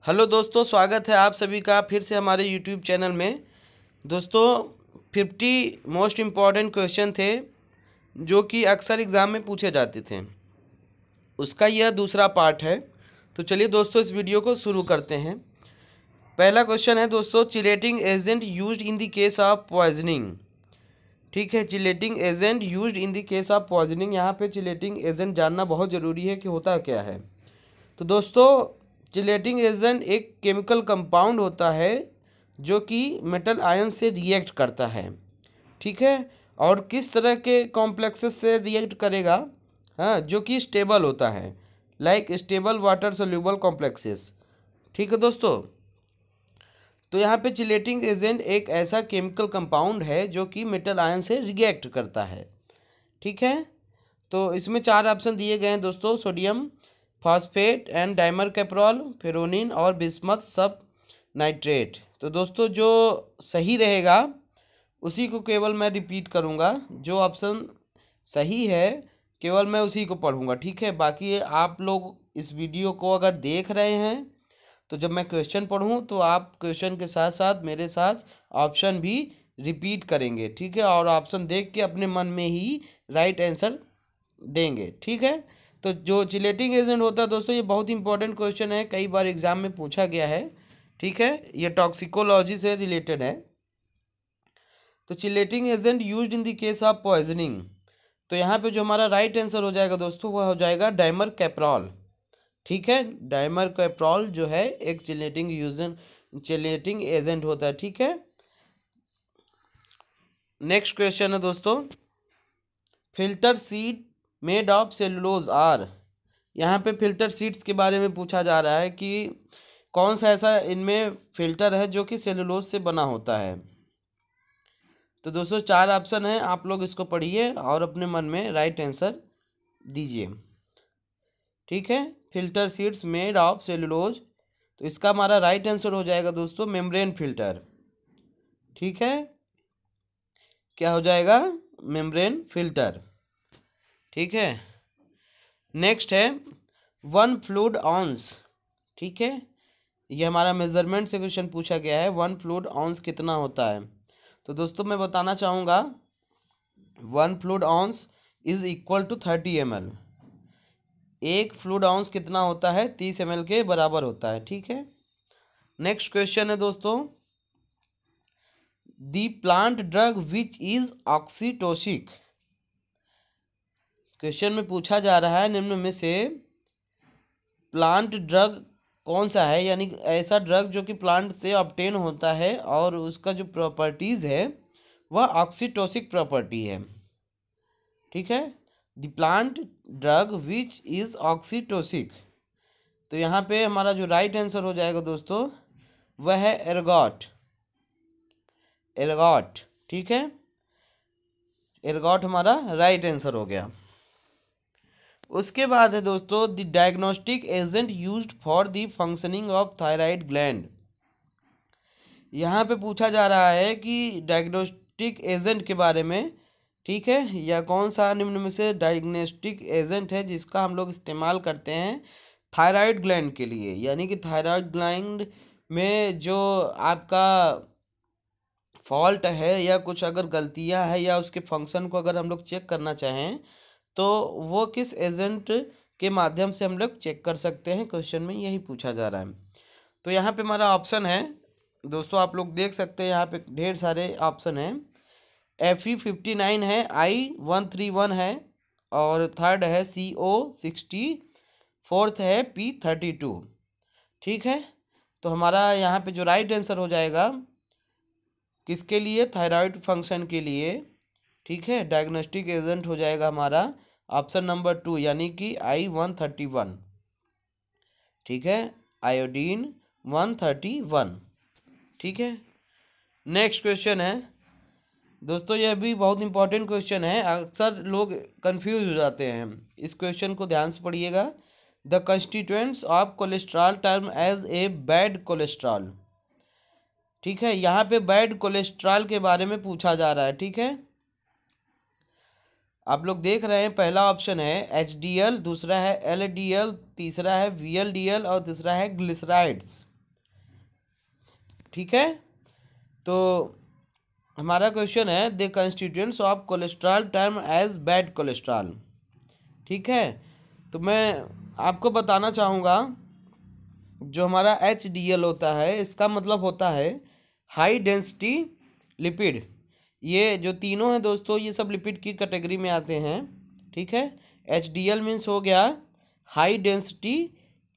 Hello दोस्तों, स्वागत है आप सभी का फिर से हमारे यूट्यूब चैनल में। दोस्तों 50 मोस्ट इम्पॉर्टेंट क्वेश्चन थे जो कि अक्सर एग्ज़ाम में पूछे जाते थे, उसका यह दूसरा पार्ट है। तो चलिए दोस्तों इस वीडियो को शुरू करते हैं। पहला क्वेश्चन है दोस्तों, chelating agent used in the case of poisoning. ठीक है, chelating agent used in the case of poisoning. यहाँ पे चिलेटिंग एजेंट जानना बहुत ज़रूरी है कि होता क्या है। तो दोस्तों चिलेटिंग एजेंट एक केमिकल कंपाउंड होता है जो कि मेटल आयन से रिएक्ट करता है। ठीक है, और किस तरह के कॉम्प्लेक्सेस से रिएक्ट करेगा? हाँ, जो कि स्टेबल होता है, like stable water soluble complexes. ठीक है दोस्तों, तो यहाँ पे चिलेटिंग एजेंट एक ऐसा केमिकल कंपाउंड है जो कि मेटल आयन से रिएक्ट करता है। ठीक है, तो इसमें 4 ऑप्शन दिए गए हैं दोस्तों, सोडियम फॉस्फेट एंड डाइमर कैप्रोल, फेरोनिन और बिस्मथ सब नाइट्रेट। तो दोस्तों जो सही रहेगा उसी को केवल मैं रिपीट करूँगा, जो ऑप्शन सही है केवल मैं उसी को पढ़ूँगा। ठीक है, बाकी आप लोग इस वीडियो को अगर देख रहे हैं तो जब मैं क्वेश्चन पढ़ूँ तो आप क्वेश्चन के साथ साथ मेरे साथ ऑप्शन भी रिपीट करेंगे। ठीक है, और ऑप्शन देख के अपने मन में ही राइट आंसर देंगे। ठीक है, तो जो चिलेटिंग एजेंट होता है दोस्तों, ये बहुत इंपॉर्टेंट क्वेश्चन है, कई बार एग्जाम में पूछा गया है। ठीक है, ये टॉक्सिकोलॉजी से रिलेटेड है। तो chelating agent used in the case of poisoning, तो यहाँ पे जो हमारा राइट आंसर हो जाएगा दोस्तों वह हो जाएगा डाइमर कैप्रोल। ठीक है, डाइमर कैप्रोल जो है एक चिलेटिंग एजेंट होता है। ठीक है, नेक्स्ट क्वेश्चन है दोस्तों, filter sheet made of cellulose are. यहाँ पे फिल्टर सीट्स के बारे में पूछा जा रहा है कि कौन सा ऐसा इनमें फिल्टर है जो कि सेलुलोज से बना होता है। तो दोस्तों 4 ऑप्शन है, आप लोग इसको पढ़िए और अपने मन में राइट आंसर दीजिए। ठीक है, filter seats made of cellulose, तो इसका हमारा राइट आंसर हो जाएगा दोस्तों मेम्ब्रेन फिल्टर। ठीक है, क्या हो जाएगा? Membrane filter. ठीक है, नेक्स्ट है 1 फ्लूइड ऑunce। ठीक है, ये हमारा मेजरमेंट से क्वेश्चन पूछा गया है, 1 फ्लूइड ऑunce कितना होता है। तो दोस्तों मैं बताना चाहूँगा 1 fluid ounce is equal to 30 ml। एक फ्लूइड ऑunce कितना होता है? 30 ml के बराबर होता है। ठीक है, नेक्स्ट क्वेश्चन है दोस्तों, the plant drug which is oxytocic. Question में पूछा जा रहा है निम्न में से प्लांट ड्रग कौन सा है, यानी ऐसा ड्रग जो कि प्लांट से ऑब्टेन होता है और उसका जो प्रॉपर्टीज़ है वह ऑक्सीटोसिक प्रॉपर्टी है। ठीक है, the plant drug which is oxytocic, तो यहाँ पे हमारा जो राइट आंसर हो जाएगा दोस्तों वह है एर्गॉट। एर्गॉट, ठीक है, एर्गॉट हमारा राइट आंसर हो गया। उसके बाद है दोस्तों the diagnostic agent used for the functioning of thyroid gland. यहाँ पे पूछा जा रहा है कि डायग्नोस्टिक एजेंट के बारे में। ठीक है, या कौन सा निम्न में से डायग्नोस्टिक एजेंट है जिसका हम लोग इस्तेमाल करते हैं थायराइड ग्लैंड के लिए, यानी कि थायराइड ग्लैंड में जो आपका फॉल्ट है या कुछ अगर गलतियां है या उसके फंक्शन को अगर हम लोग चेक करना चाहें तो वो किस एजेंट के माध्यम से हम लोग चेक कर सकते हैं, क्वेश्चन में यही पूछा जा रहा है। तो यहाँ पे हमारा ऑप्शन है दोस्तों, आप लोग देख सकते हैं यहाँ पे ढेर सारे ऑप्शन हैं। Fe59 है, I131 है, और थर्ड है CO60, फोर्थ है P32। ठीक है, तो हमारा यहाँ पे जो राइट आंसर हो जाएगा किसके लिए? थायराइड फंक्शन के लिए। ठीक है, डायग्नोस्टिक एजेंट हो जाएगा हमारा ऑप्शन नंबर 2, यानी कि I131। ठीक है, आयोडीन 131। ठीक है, नेक्स्ट क्वेश्चन है दोस्तों, यह भी बहुत इंपॉर्टेंट क्वेश्चन है, अक्सर लोग कंफ्यूज हो जाते हैं। इस क्वेश्चन को ध्यान से पढ़िएगा। The constituents of cholesterol term as a bad cholesterol. ठीक है, यहाँ पे बैड कोलेस्ट्रॉल के बारे में पूछा जा रहा है। ठीक है, आप लोग देख रहे हैं पहला ऑप्शन है HDL, दूसरा है LDL, तीसरा है VLDL और तीसरा है ग्लिसराइड्स। ठीक है। तो हमारा क्वेश्चन है the constituents of cholesterol term as bad cholesterol. ठीक है, तो मैं आपको बताना चाहूँगा जो हमारा HDL होता है इसका मतलब होता है हाई डेंसिटी लिपिड। ये जो तीनों हैं दोस्तों ये सब लिपिड की कैटेगरी में आते हैं। ठीक है, HDL मीन्स हो गया हाई डेंसिटी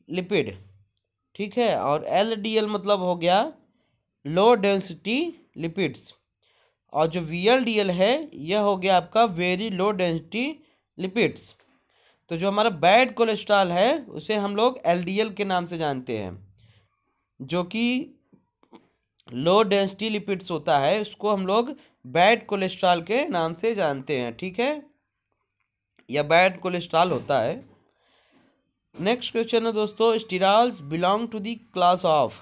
लिपिड। ठीक है, और LDL मतलब हो गया लो डेंसिटी लिपिड्स, और जो VLDL है यह हो गया आपका वेरी लो डेंसिटी लिपिड्स। तो जो हमारा बैड कोलेस्ट्रॉल है उसे हम लोग LDL के नाम से जानते हैं, जो कि लो डेंसिटी लिपिड्स होता है उसको हम लोग बैड कोलेस्ट्रॉल के नाम से जानते हैं। ठीक है, या बैड कोलेस्ट्रॉल होता है। नेक्स्ट क्वेश्चन है दोस्तों sterols belong to the class of.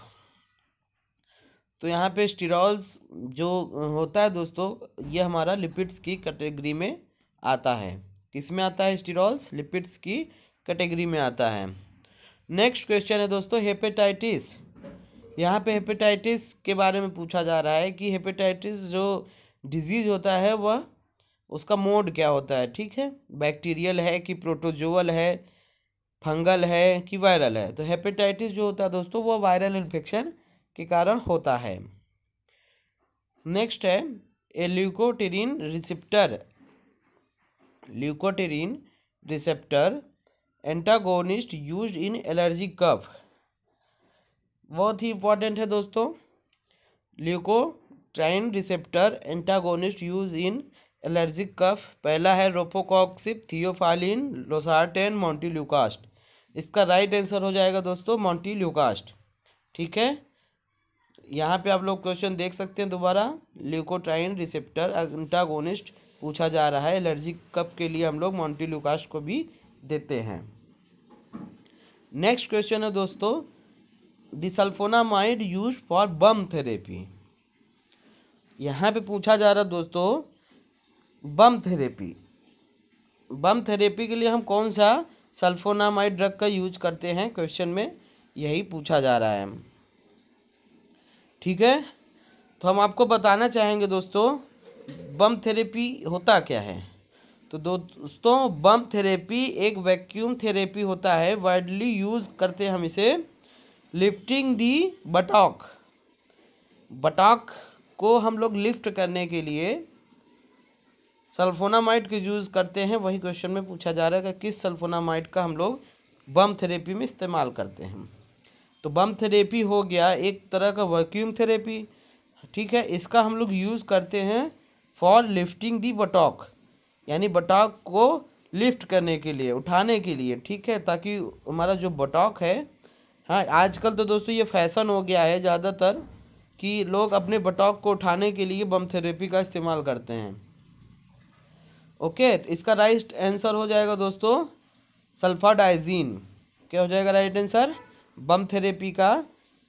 तो यहाँ पे स्टीरॉल्स जो होता है दोस्तों ये हमारा लिपिड्स की कैटेगरी में आता है। किस में आता है? स्टीरॉल्स लिपिड्स की कैटेगरी में आता है। नेक्स्ट क्वेश्चन है दोस्तों हेपेटाइटिस। यहाँ पे हेपेटाइटिस के बारे में पूछा जा रहा है कि हेपेटाइटिस जो डिजीज़ होता है वह उसका मोड क्या होता है। ठीक है, बैक्टीरियल है कि प्रोटोजोअल है, फंगल है कि वायरल है। तो हेपेटाइटिस जो होता है दोस्तों वो वायरल इन्फेक्शन के कारण होता है। नेक्स्ट है A leukotriene receptor. Leukotriene receptor antagonist used in allergy cough. बहुत ही इंपॉर्टेंट है दोस्तों। Leukotriene receptor antagonist use in allergic cough. पहला है रोफोकॉक्सिब, थियोफालिन, लोसार्टेन, मॉन्टिल्यूकास्ट। इसका राइट आंसर हो जाएगा दोस्तों मॉन्टिल्यूकास्ट। ठीक है, यहाँ पे आप लोग क्वेश्चन देख सकते हैं दोबारा। ल्यूकोट्राइन रिसेप्टर एंटागोनिस्ट पूछा जा रहा है, एलर्जी कफ के लिए हम लोग मॉन्टिल्यूकास्ट को भी देते हैं। नेक्स्ट क्वेश्चन है दोस्तों the sulphonamide use for burn therapy. यहाँ पे पूछा जा रहा है दोस्तों बम थेरेपी। बम थेरेपी के लिए हम कौन सा सल्फोनामाइड ड्रग का यूज करते हैं, क्वेश्चन में यही पूछा जा रहा है। ठीक है, तो हम आपको बताना चाहेंगे दोस्तों बम थेरेपी होता क्या है। तो दोस्तों बम थेरेपी एक वैक्यूम थेरेपी होता है, वाइडली यूज़ करते हैं हम इसे लिफ्टिंग दी बटॉक। बटॉक को हम लोग लिफ्ट करने के लिए सल्फोनामाइड का यूज़ करते हैं। वही क्वेश्चन में पूछा जा रहा है कि किस सल्फोनामाइड का हम लोग बम थेरेपी में इस्तेमाल करते हैं। तो बम थेरेपी हो गया एक तरह का वैक्यूम थेरेपी। ठीक है, इसका हम लोग यूज़ करते हैं फॉर लिफ्टिंग दी बटॉक, यानी बटॉक को लिफ्ट करने के लिए, उठाने के लिए। ठीक है, ताकि हमारा जो बटॉक है, हाँ आजकल तो दोस्तों ये फैशन हो गया है ज़्यादातर कि लोग अपने बटॉक को उठाने के लिए बम थेरेपी का इस्तेमाल करते हैं। ओके, तो इसका राइट आंसर हो जाएगा दोस्तों सल्फाडाइजीन। क्या हो जाएगा राइट आंसर? बम थेरेपी का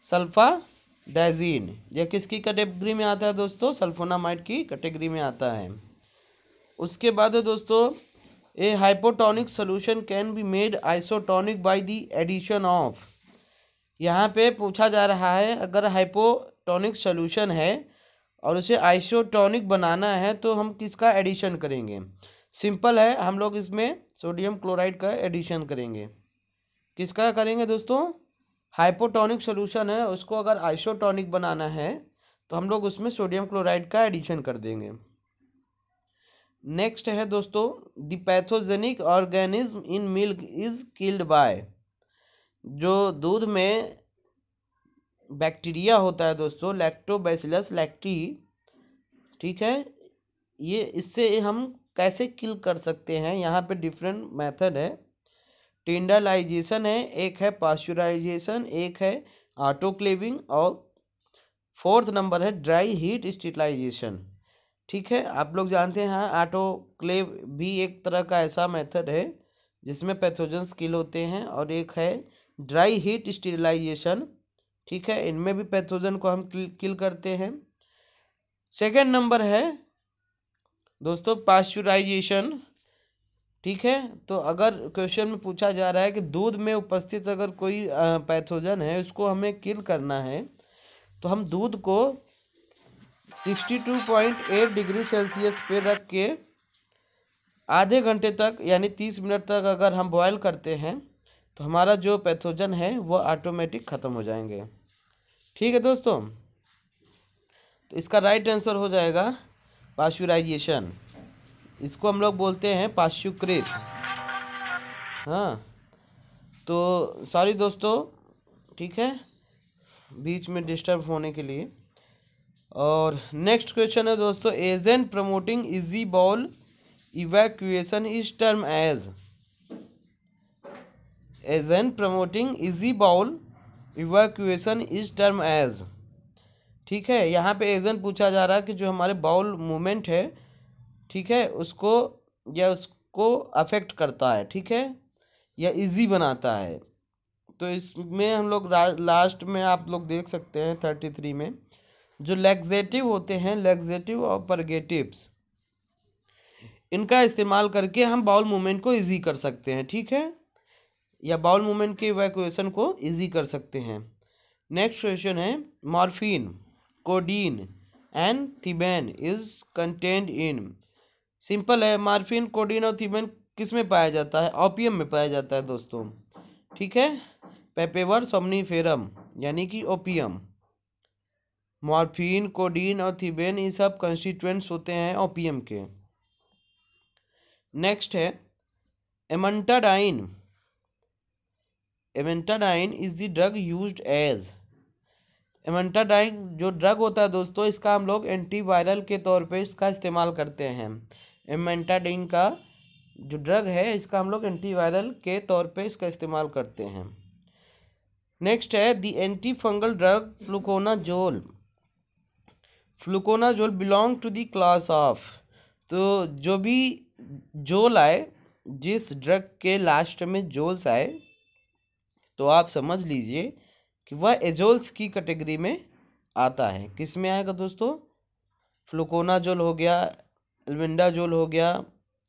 सल्फाडाइजीन। यह किसकी कैटेगरी में आता है दोस्तों? सल्फोनामाइड की कैटेगरी में आता है। उसके बाद है दोस्तों A hypotonic solution can be made isotonic by the addition of. यहाँ पे पूछा जा रहा है अगर हाइपोटोनिक सोल्यूशन है और उसे आइसोटोनिक बनाना है तो हम किसका एडिशन करेंगे? सिंपल है, हम लोग इसमें सोडियम क्लोराइड का एडिशन करेंगे। किसका करेंगे दोस्तों? हाइपोटोनिक सोल्यूशन है उसको अगर आइसोटोनिक बनाना है तो हम लोग उसमें सोडियम क्लोराइड का एडिशन कर देंगे। नेक्स्ट है दोस्तों the pathogenic organism in milk is killed by. जो दूध में बैक्टीरिया होता है दोस्तों लैक्टोबैसिलस लैक्टी। ठीक है, ये इससे हम कैसे किल कर सकते हैं? यहाँ पे डिफरेंट मेथड है। टेंडरलाइजेशन है, एक है पास्चुराइजेशन, एक है ऑटोक्लेविंग, और फोर्थ नंबर है ड्राई हीट स्टेरिलाइजेशन। ठीक है, आप लोग जानते हैं ऑटोक्लेव भी एक तरह का ऐसा मेथड है जिसमें पैथोजेंस किल होते हैं, और एक है ड्राई हीट स्टेरिलाइजेशन। ठीक है, इनमें भी पैथोजन को हम किल करते हैं। सेकेंड नंबर है दोस्तों पास्चुराइजेशन। ठीक है, तो अगर क्वेश्चन में पूछा जा रहा है कि दूध में उपस्थित अगर कोई पैथोजन है उसको हमें किल करना है तो हम दूध को 62.8 डिग्री सेल्सियस पे रख के आधे घंटे तक यानी 30 मिनट तक अगर हम बॉयल करते हैं तो हमारा जो पैथोजन है वो ऑटोमेटिक ख़त्म हो जाएंगे। ठीक है दोस्तों, तो इसका राइट आंसर हो जाएगा पाश्चुराइजेशन। इसको हम लोग बोलते हैं पाश्चुकृत। हाँ, तो सॉरी दोस्तों, ठीक है, बीच में डिस्टर्ब होने के लिए। और नेक्स्ट क्वेश्चन है दोस्तों, agent promoting easy bowel evacuation is term as. Agent promoting easy bowel evacuation is term as. ठीक है, यहाँ पे एजेंट पूछा जा रहा है कि जो हमारे बाउल मूवमेंट है, ठीक है, उसको अफेक्ट करता है, ठीक है, या इजी बनाता है। तो इसमें हम लोग लास्ट में आप लोग देख सकते हैं 33 में जो लैक्सेटिव होते हैं, लैक्सेटिव और परगेटिव्स, इनका इस्तेमाल करके हम बाउल मूवमेंट को इजी कर सकते हैं। ठीक है, या बाउल मूवमेंट के इवैक्यूएशन को इजी कर सकते हैं। नेक्स्ट क्वेश्चन है, morphine, codeine and thebaine is contained in. Simple है, मॉर्फिन, कोडीन और थिबेन किस में पाया जाता है? ओपियम में पाया जाता है दोस्तों। ठीक है, पेपेवर सोमनीफेरम यानी कि ओपियम। मॉर्फिन, कोडीन और थिबेन ये सब कंस्टिट्यूएंट्स होते हैं ओपियम के। नेक्स्ट है amantadine. Amantadine is the drug used as. Amantadine जो ड्रग होता है दोस्तों, इसका हम लोग एंटीवायरल के तौर पे इसका इस्तेमाल करते हैं। एमेंटाडाइन का जो ड्रग है, इसका हम लोग एंटीवायरल के तौर पे इसका इस्तेमाल करते हैं। नेक्स्ट है the antifungal drug fluconazole. Fluconazole belong to the class of. तो जो भी जोल आए, जिस ड्रग के लास्ट में जोल्स आए, तो आप समझ लीजिए कि वह एजोल्स की कैटेगरी में आता है। किस में आएगा दोस्तों? फ्लुकोनाजोल हो गया, एल्बेंडाजोल हो गया,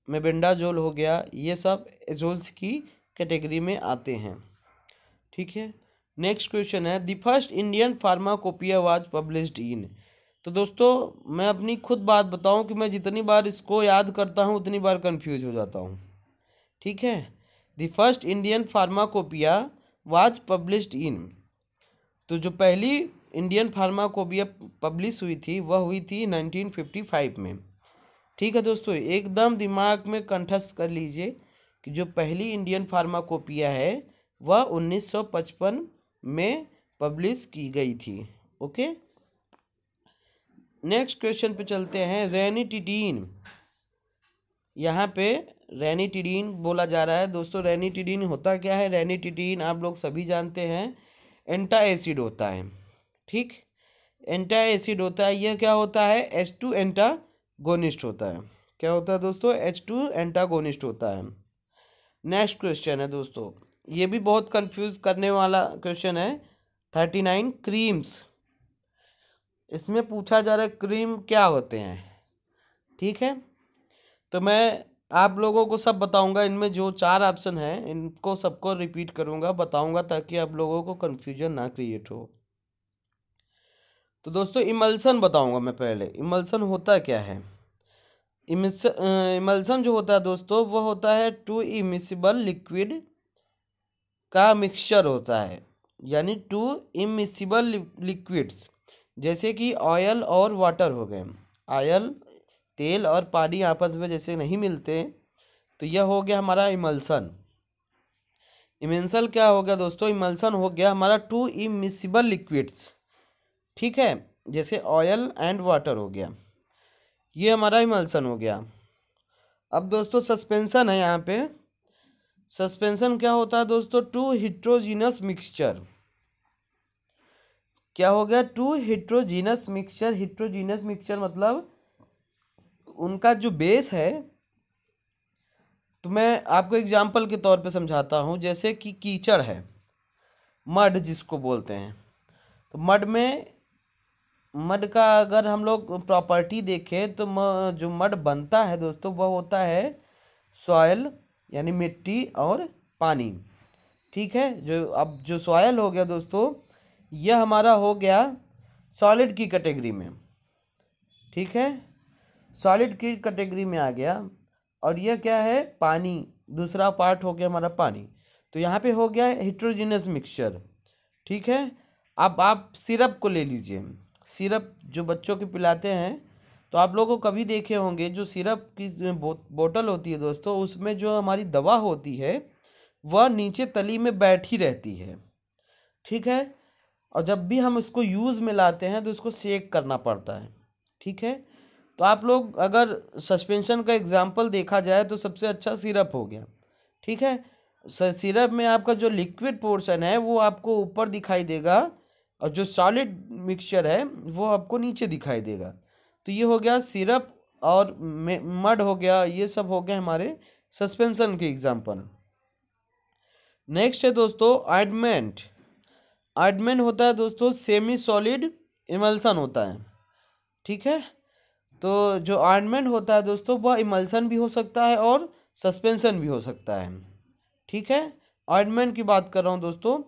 मेबेंडाजोल हो गया, ये सब एजोल्स की कैटेगरी में आते हैं। ठीक है, नेक्स्ट क्वेश्चन है the first Indian pharmacopoeia was published in. तो दोस्तों मैं अपनी खुद बात बताऊं कि मैं जितनी बार इसको याद करता हूं उतनी बार कंफ्यूज हो जाता हूं। ठीक है, the first Indian pharmacopoeia was published in. तो जो पहली इंडियन फार्माकोपिया पब्लिश हुई थी वह हुई थी 1955 में। ठीक है दोस्तों, एकदम दिमाग में कंठस्थ कर लीजिए कि जो पहली इंडियन फार्माकोपिया है वह 1955 में पब्लिश की गई थी। ओके, नेक्स्ट क्वेश्चन पे चलते हैं। रेनिटिडीन, यहाँ पे रेनिटिडीन बोला जा रहा है दोस्तों। रेनिटिडीन होता क्या है? रेनिटिडीन आप लोग सभी जानते हैं, एंटा एसिड होता है। ठीक, एंटा एसिड होता है। यह क्या होता है? H2 एंटागोनिस्ट होता है। क्या होता है दोस्तों? H2 एंटागोनिस्ट होता है। नेक्स्ट क्वेश्चन है दोस्तों, ये भी बहुत कंफ्यूज करने वाला क्वेश्चन है। 39 क्रीम्स। इसमें पूछा जा रहा है क्रीम क्या होते हैं। ठीक है, तो मैं आप लोगों को सब बताऊंगा। इनमें जो 4 ऑप्शन हैं इनको सबको रिपीट करूंगा, बताऊंगा, ताकि आप लोगों को कंफ्यूजन ना क्रिएट हो। तो दोस्तों इमल्सन बताऊंगा मैं पहले। इमल्सन होता क्या है? इमल्सन जो होता है दोस्तों, वह होता है 2 इमिसिबल लिक्विड का मिक्सचर होता है, यानी 2 इमिसिबल लिक्विड्स, जैसे कि ऑयल और वाटर हो गए। ऑयल, तेल और पानी आपस में जैसे नहीं मिलते, तो यह हो गया हमारा इमल्सन। इमल्सन क्या हो गया दोस्तों? इमल्सन हो गया हमारा 2 इमिसिबल लिक्विड्स। ठीक है, जैसे ऑयल एंड वाटर हो गया, ये हमारा इमल्सन हो गया। अब दोस्तों सस्पेंशन है यहाँ पे। सस्पेंशन क्या होता है दोस्तों? 2 हेट्रोजीनस मिक्सचर। क्या हो गया? 2 हेट्रोजीनस मिक्सचर। हेट्रोजीनस मिक्सचर मतलब उनका जो बेस है, तो मैं आपको एग्जांपल के तौर पे समझाता हूँ। जैसे कि कीचड़ है, मड जिसको बोलते हैं, तो मड का अगर हम लोग प्रॉपर्टी देखें तो जो मड बनता है दोस्तों वह होता है सॉयल, यानी मिट्टी और पानी। ठीक है, जो अब जो सॉयल हो गया दोस्तों, यह हमारा हो गया सॉलिड की कैटेगरी में, ठीक है, सॉलिड की कैटेगरी में आ गया। और यह क्या है, पानी, दूसरा पार्ट हो गया हमारा पानी। तो यहाँ पे हो गया हेट्रोजीनियस मिक्सचर, ठीक है। अब आप सिरप को ले लीजिए। सिरप जो बच्चों के पिलाते हैं, तो आप लोगों को कभी देखे होंगे जो सिरप की बोतल होती है दोस्तों, उसमें जो हमारी दवा होती है वह नीचे तली में बैठी रहती है, ठीक है। और जब भी हम इसको यूज़ में लाते हैं तो इसको शेक करना पड़ता है, ठीक है। तो आप लोग अगर सस्पेंशन का एग्जाम्पल देखा जाए तो सबसे अच्छा सिरप हो गया, ठीक है। सिरप में आपका जो लिक्विड पोर्शन है वो आपको ऊपर दिखाई देगा, और जो सॉलिड मिक्सचर है वो आपको नीचे दिखाई देगा। तो ये हो गया सिरप, और मड हो गया, ये सब हो गए हमारे सस्पेंशन के एग्जाम्पल। नेक्स्ट है दोस्तों ऑइंटमेंट। ऑइंटमेंट होता है दोस्तों सेमी सॉलिड इमल्सन होता है, ठीक है। तो जो ऑइंटमेंट होता है दोस्तों वह इमल्सन भी हो सकता है और सस्पेंशन भी हो सकता है, ठीक है। ऑइंटमेंट की बात कर रहा हूँ दोस्तों,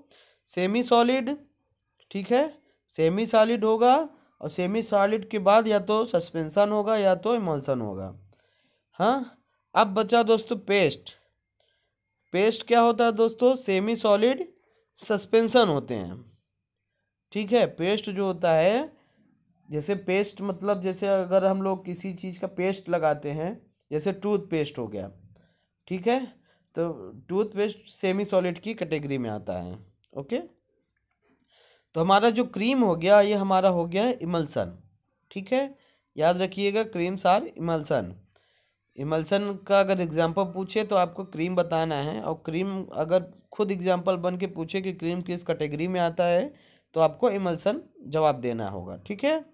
सेमी सॉलिड, ठीक है, सेमी सॉलिड होगा, और सेमी सॉलिड के बाद या तो सस्पेंशन होगा या तो इमल्सन होगा। हाँ, अब बचा दोस्तों पेस्ट। पेस्ट क्या होता है दोस्तों, सेमी सॉलिड सस्पेंशन होते हैं, ठीक है। पेस्ट जो होता है, जैसे पेस्ट मतलब जैसे अगर हम लोग किसी चीज़ का पेस्ट लगाते हैं, जैसे टूथपेस्ट हो गया, ठीक है। तो टूथपेस्ट सेमी सॉलिड की कैटेगरी में आता है, ओके। तो हमारा जो क्रीम हो गया ये हमारा हो गया इमल्सन, ठीक है। याद रखिएगा क्रीम सार इमल्सन। इमल्सन का अगर एग्जांपल पूछे तो आपको क्रीम बताना है, और क्रीम अगर खुद एग्जांपल बन के पूछे कि क्रीम किस कैटेगरी में आता है तो आपको इमल्सन जवाब देना होगा, ठीक है।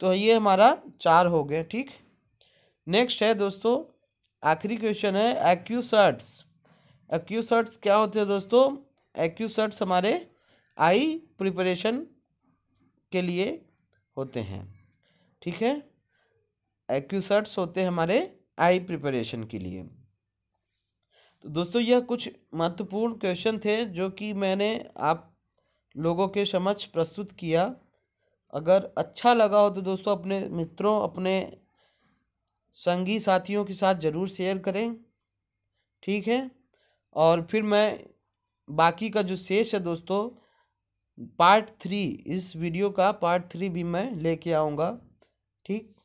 तो ये हमारा 4 हो गए, ठीक। नेक्स्ट है दोस्तों, आखिरी क्वेश्चन है एक्यूसर्ट्स। एक्यूसर्ट्स क्या होते हैं दोस्तों, एक्यूसर्ट्स हमारे आई प्रिपरेशन के लिए होते हैं, ठीक है। एक्यूसर्ट्स होते हैं हमारे आई प्रिपरेशन के लिए। तो दोस्तों यह कुछ महत्वपूर्ण क्वेश्चन थे जो कि मैंने आप लोगों के समक्ष प्रस्तुत किया। अगर अच्छा लगा हो तो दोस्तों अपने मित्रों, अपने संगी साथियों के साथ ज़रूर शेयर करें, ठीक है। और फिर मैं बाकी का जो शेष है दोस्तों, पार्ट 3, इस वीडियो का पार्ट 3 भी मैं लेके आऊँगा, ठीक।